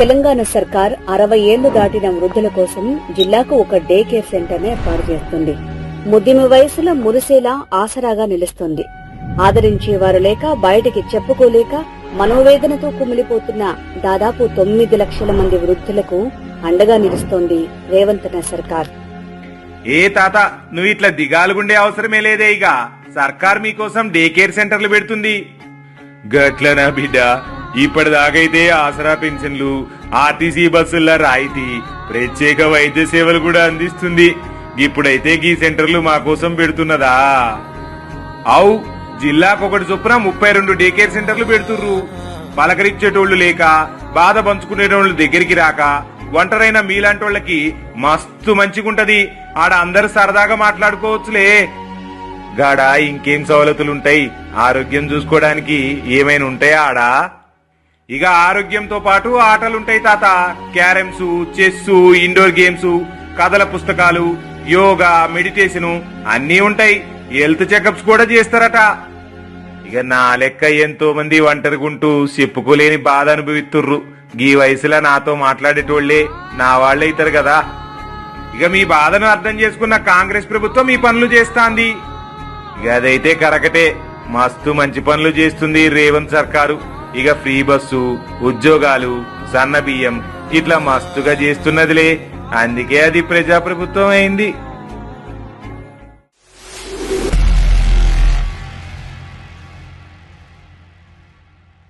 తెలంగాణ సర్కార్ 60 ఏళ్లు దాటిన వృద్ధుల కోసం జిల్లాకు ఒక డే కేర్ సెంటర్ ని ఏర్పాటు చేస్తుంది. ముదిమి వయసులో మురిసేలా ఆసరాగా నిలుస్తుంది. ఆదరించేవారు లేక బయటికి చెప్పుకోలేక మనోవేదనతో కుమిలిపోతున్న దాదాపు 9 లక్షల మంది వృద్ధులకు అండగా నిలుస్తోంది రేవంత్ సర్కార్. ఏ తాత, నువ్వు ఇట్లా దిగాలుగుండే అవసరమే లేదే. ఇక సర్కార్ మీకోసం డే కేర్ సెంటర్లు పెడుతుంది. గట్లనా బిడ్డ, ఇప్పటిదాకైతే ఆసరా పెన్షన్లు, ఆర్టీసీ బస్సుల రాయితీ, ప్రత్యేక వైద్య సేవలు కూడా అందిస్తుంది. ఇప్పుడైతే ఈ సెంటర్లు మా కోసం పెడుతున్నదా? అవు, జిల్లాకొకటి చొప్పున 32 డే కేర్ సెంటర్లు పెడుతుర్రు. పలకరించేటోళ్లు లేక, బాధ పంచుకునేటోళ్లు దగ్గరికి రాక, ఒంటరైన మీలాంటోళ్లకి మస్తు మంచిగుంటది. ఆడ అందరు సరదాగా మాట్లాడుకోవచ్చులే. గాడ ఇంకేం సవలతులుంటాయి? ఆరోగ్యం చూసుకోవడానికి ఏమైనా ఉంటాయా ఆడా? ఇక ఆరోగ్యంతో పాటు ఆటలుంటాయి తాత. క్యారమ్స్, చెస్, ఇండోర్ గేమ్స్, కథల పుస్తకాలు, యోగా, మెడిటేషన్ అన్నీ ఉంటాయి. హెల్త్ చెకప్స్ కూడా చేస్తారట. ఇక నా లెక్క ఎంతో మంది ఒంటరిగుంటూ చెప్పుకోలేని బాధ అనుభవిస్తుర్రు. ఈ వయసులో నాతో మాట్లాడేటోళ్లే నా వాళ్లే అవుతారు కదా. ఇక మీ బాధను అర్థం చేసుకున్న కాంగ్రెస్ ప్రభుత్వం ఈ పనులు చేస్తాంది. ఇక అదైతే కరకటే, మస్తు మంచి పనులు చేస్తుంది రేవంత్ సర్కారు. ఇక ఫ్రీ బస్సు, ఉద్యోగాలు, సన్న బియ్యం ఇట్లా మస్తుగా చేస్తున్నదిలే. అందుకే అది ప్రజాప్రభుత్వం అయింది.